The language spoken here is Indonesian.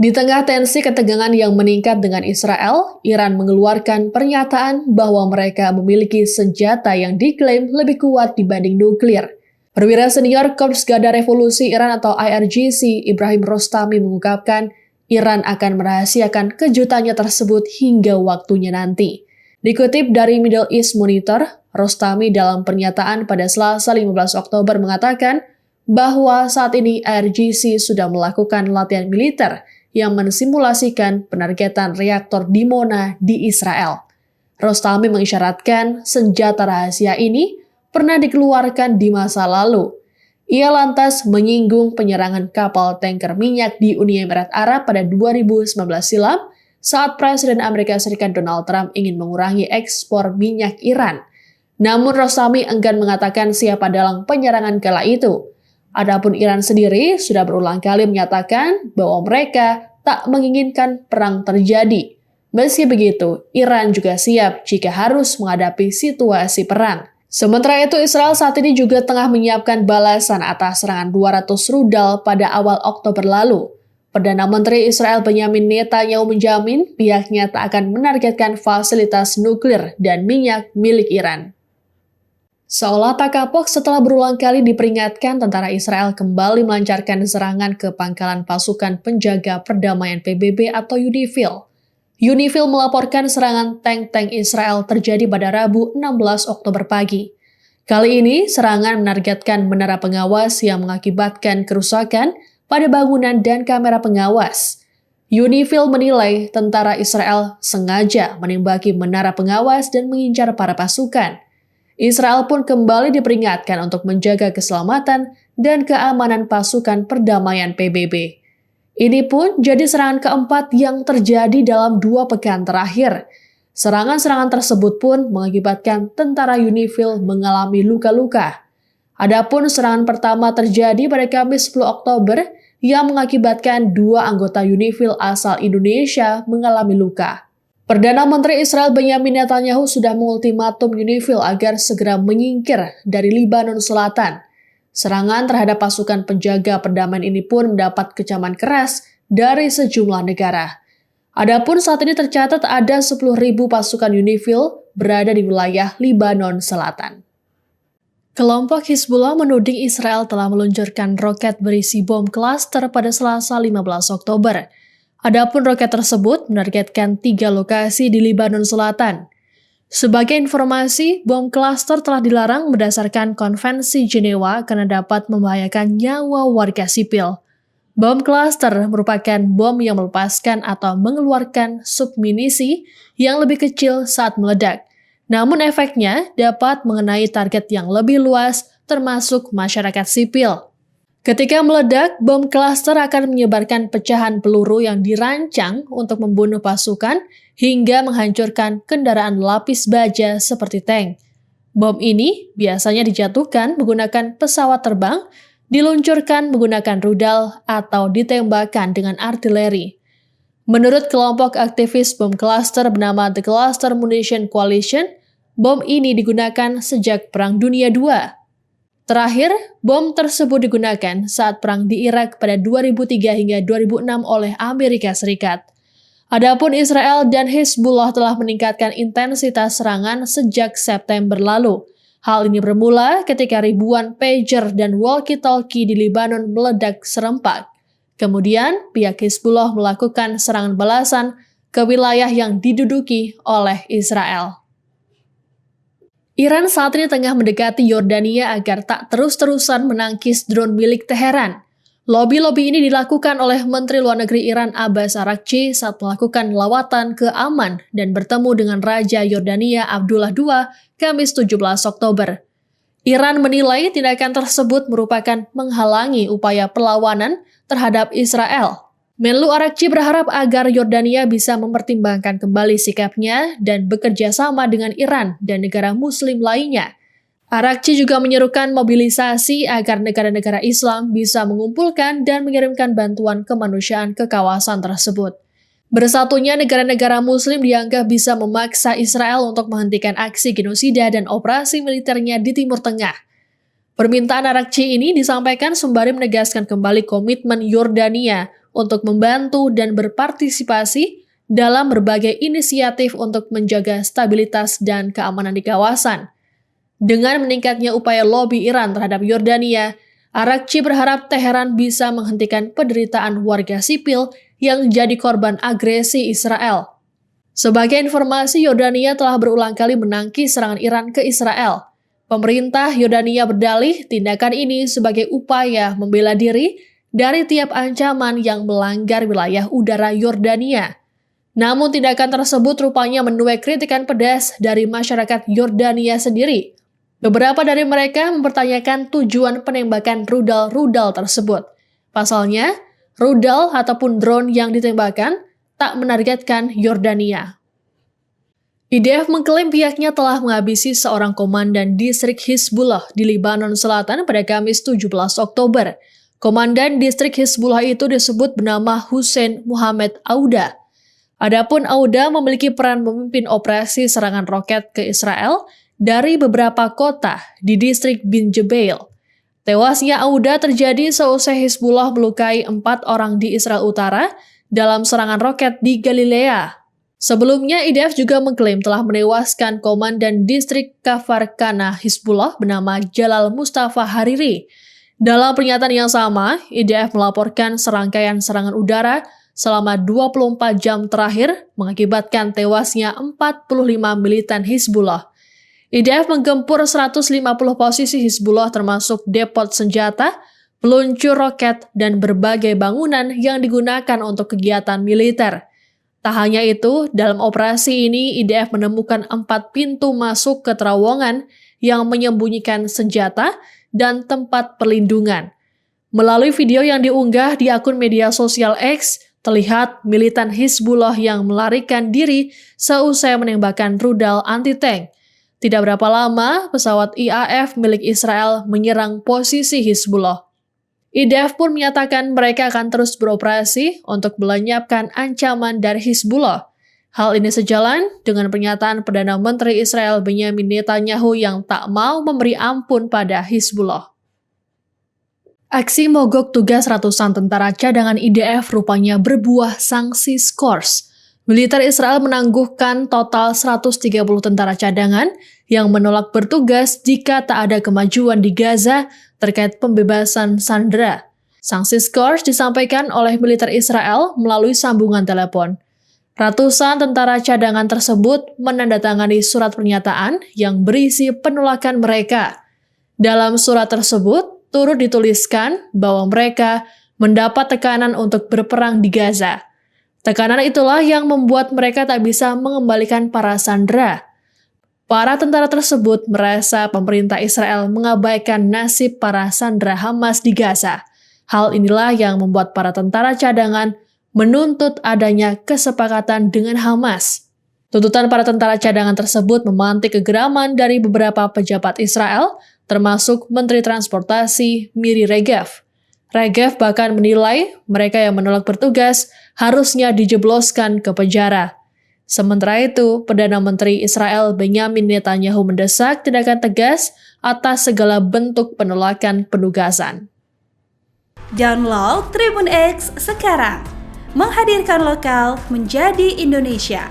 Di tengah tensi ketegangan yang meningkat dengan Israel, Iran mengeluarkan pernyataan bahwa mereka memiliki senjata yang diklaim lebih kuat dibanding nuklir. Perwira senior Korps Garda Revolusi Iran atau IRGC, Ibrahim Rostami mengungkapkan, Iran akan merahasiakan kejutannya tersebut hingga waktunya nanti. Dikutip dari Middle East Monitor, Rostami dalam pernyataan pada Selasa 15 Oktober mengatakan bahwa saat ini IRGC sudah melakukan latihan militer yang mensimulasikan penargetan reaktor Dimona di Israel. Rostami mengisyaratkan senjata rahasia ini pernah dikeluarkan di masa lalu. Ia lantas menyinggung penyerangan kapal tanker minyak di Uni Emirat Arab pada 2019 silam saat Presiden Amerika Serikat Donald Trump ingin mengurangi ekspor minyak Iran. Namun Rostami enggan mengatakan siapa dalang penyerangan kala itu. Adapun Iran sendiri sudah berulang kali menyatakan bahwa mereka tak menginginkan perang terjadi. Meski begitu, Iran juga siap jika harus menghadapi situasi perang. Sementara itu, Israel saat ini juga tengah menyiapkan balasan atas serangan 200 rudal pada awal Oktober lalu. Perdana Menteri Israel Benyamin Netanyahu menjamin pihaknya tak akan menargetkan fasilitas nuklir dan minyak milik Iran. Seolah tak kapok setelah berulang kali diperingatkan, tentara Israel kembali melancarkan serangan ke pangkalan pasukan penjaga perdamaian PBB atau UNIFIL. UNIFIL melaporkan serangan tank-tank Israel terjadi pada Rabu 16 Oktober pagi. Kali ini, serangan menargetkan menara pengawas yang mengakibatkan kerusakan pada bangunan dan kamera pengawas. UNIFIL menilai tentara Israel sengaja menembaki menara pengawas dan mengincar para pasukan. Israel pun kembali diperingatkan untuk menjaga keselamatan dan keamanan pasukan perdamaian PBB. Ini pun jadi serangan keempat yang terjadi dalam 2 pekan terakhir. Serangan-serangan tersebut pun mengakibatkan tentara UNIFIL mengalami luka-luka. Adapun serangan pertama terjadi pada Kamis 10 Oktober yang mengakibatkan 2 anggota UNIFIL asal Indonesia mengalami luka. Perdana Menteri Israel Benyamin Netanyahu sudah mengultimatum UNIFIL agar segera menyingkir dari Lebanon Selatan. Serangan terhadap pasukan penjaga perdamaian ini pun mendapat kecaman keras dari sejumlah negara. Adapun saat ini tercatat ada 10.000 pasukan UNIFIL berada di wilayah Lebanon Selatan. Kelompok Hizbullah menuding Israel telah meluncurkan roket berisi bom klaster pada Selasa 15 Oktober. Adapun roket tersebut menargetkan 3 lokasi di Lebanon Selatan. Sebagai informasi, bom klaster telah dilarang berdasarkan Konvensi Jenewa karena dapat membahayakan nyawa warga sipil. Bom klaster merupakan bom yang melepaskan atau mengeluarkan submunisi yang lebih kecil saat meledak. Namun efeknya dapat mengenai target yang lebih luas, termasuk masyarakat sipil. Ketika meledak, bom klaster akan menyebarkan pecahan peluru yang dirancang untuk membunuh pasukan hingga menghancurkan kendaraan lapis baja seperti tank. Bom ini biasanya dijatuhkan menggunakan pesawat terbang, diluncurkan menggunakan rudal, atau ditembakkan dengan artileri. Menurut kelompok aktivis bom klaster bernama The Cluster Munition Coalition, bom ini digunakan sejak Perang Dunia II. Terakhir, bom tersebut digunakan saat perang di Irak pada 2003 hingga 2006 oleh Amerika Serikat. Adapun Israel dan Hizbullah telah meningkatkan intensitas serangan sejak September lalu. Hal ini bermula ketika ribuan pager dan walkie-talkie di Lebanon meledak serempak. Kemudian, pihak Hizbullah melakukan serangan balasan ke wilayah yang diduduki oleh Israel. Iran saat ini tengah mendekati Yordania agar tak terus-terusan menangkis drone milik Teheran. Lobi-lobi ini dilakukan oleh Menteri Luar Negeri Iran Abbas Araghchi saat melakukan lawatan ke Amman dan bertemu dengan Raja Yordania Abdullah II Kamis 17 Oktober. Iran menilai tindakan tersebut merupakan menghalangi upaya perlawanan terhadap Israel. Menlu Araghchi berharap agar Yordania bisa mempertimbangkan kembali sikapnya dan bekerja sama dengan Iran dan negara Muslim lainnya. Araghchi juga menyerukan mobilisasi agar negara-negara Islam bisa mengumpulkan dan mengirimkan bantuan kemanusiaan ke kawasan tersebut. Bersatunya negara-negara Muslim dianggap bisa memaksa Israel untuk menghentikan aksi genosida dan operasi militernya di Timur Tengah. Permintaan Araghchi ini disampaikan sembari menegaskan kembali komitmen Yordania untuk membantu dan berpartisipasi dalam berbagai inisiatif untuk menjaga stabilitas dan keamanan di kawasan. Dengan meningkatnya upaya lobi Iran terhadap Yordania, Arakchi berharap Teheran bisa menghentikan penderitaan warga sipil yang jadi korban agresi Israel. Sebagai informasi, Yordania telah berulang kali menangkis serangan Iran ke Israel. Pemerintah Yordania berdalih tindakan ini sebagai upaya membela diri dari tiap ancaman yang melanggar wilayah udara Yordania. Namun tindakan tersebut rupanya menuai kritikan pedas dari masyarakat Yordania sendiri. Beberapa dari mereka mempertanyakan tujuan penembakan rudal-rudal tersebut. Pasalnya, rudal ataupun drone yang ditembakkan tak menargetkan Yordania. IDF mengklaim pihaknya telah menghabisi seorang komandan distrik Hizbullah di Lebanon Selatan pada Kamis 17 Oktober. Komandan distrik Hizbullah itu disebut bernama Hussein Muhammad Auda. Adapun Auda memiliki peran memimpin operasi serangan roket ke Israel dari beberapa kota di distrik Bin Jebail. Tewasnya Auda terjadi seusai Hizbullah melukai 4 orang di Israel Utara dalam serangan roket di Galilea. Sebelumnya, IDF juga mengklaim telah menewaskan komandan distrik Kafar Kana Hizbullah bernama Jalal Mustafa Hariri. Dalam pernyataan yang sama, IDF melaporkan serangkaian serangan udara selama 24 jam terakhir mengakibatkan tewasnya 45 militan Hizbullah. IDF menggempur 150 posisi Hizbullah termasuk depot senjata, peluncur roket, dan berbagai bangunan yang digunakan untuk kegiatan militer. Tak hanya itu, dalam operasi ini IDF menemukan 4 pintu masuk ke terowongan yang menyembunyikan senjata dan tempat perlindungan. Melalui video yang diunggah di akun media sosial X, terlihat militan Hizbullah yang melarikan diri seusai menembakkan rudal anti-tank. Tidak berapa lama, pesawat IAF milik Israel menyerang posisi Hizbullah. IDF pun menyatakan mereka akan terus beroperasi untuk melenyapkan ancaman dari Hizbullah. Hal ini sejalan dengan pernyataan Perdana Menteri Israel Benyamin Netanyahu yang tak mau memberi ampun pada Hizbullah. Aksi mogok tugas ratusan tentara cadangan IDF rupanya berbuah sanksi skors. Militer Israel menangguhkan total 130 tentara cadangan yang menolak bertugas jika tak ada kemajuan di Gaza terkait pembebasan sandera. Sanksi skors disampaikan oleh militer Israel melalui sambungan telepon. Ratusan tentara cadangan tersebut menandatangani surat pernyataan yang berisi penolakan mereka. Dalam surat tersebut, turut dituliskan bahwa mereka mendapat tekanan untuk berperang di Gaza. Tekanan itulah yang membuat mereka tak bisa mengembalikan para sandera. Para tentara tersebut merasa pemerintah Israel mengabaikan nasib para sandera Hamas di Gaza. Hal inilah yang membuat para tentara cadangan menuntut adanya kesepakatan dengan Hamas. Tuntutan para tentara cadangan tersebut memantik kegeraman dari beberapa pejabat Israel, termasuk Menteri Transportasi Miri Regev. Regev bahkan menilai mereka yang menolak bertugas harusnya dijebloskan ke penjara. Sementara itu, Perdana Menteri Israel Benyamin Netanyahu mendesak tindakan tegas atas segala bentuk penolakan penugasan. Download Tribun X sekarang, menghadirkan lokal menjadi Indonesia.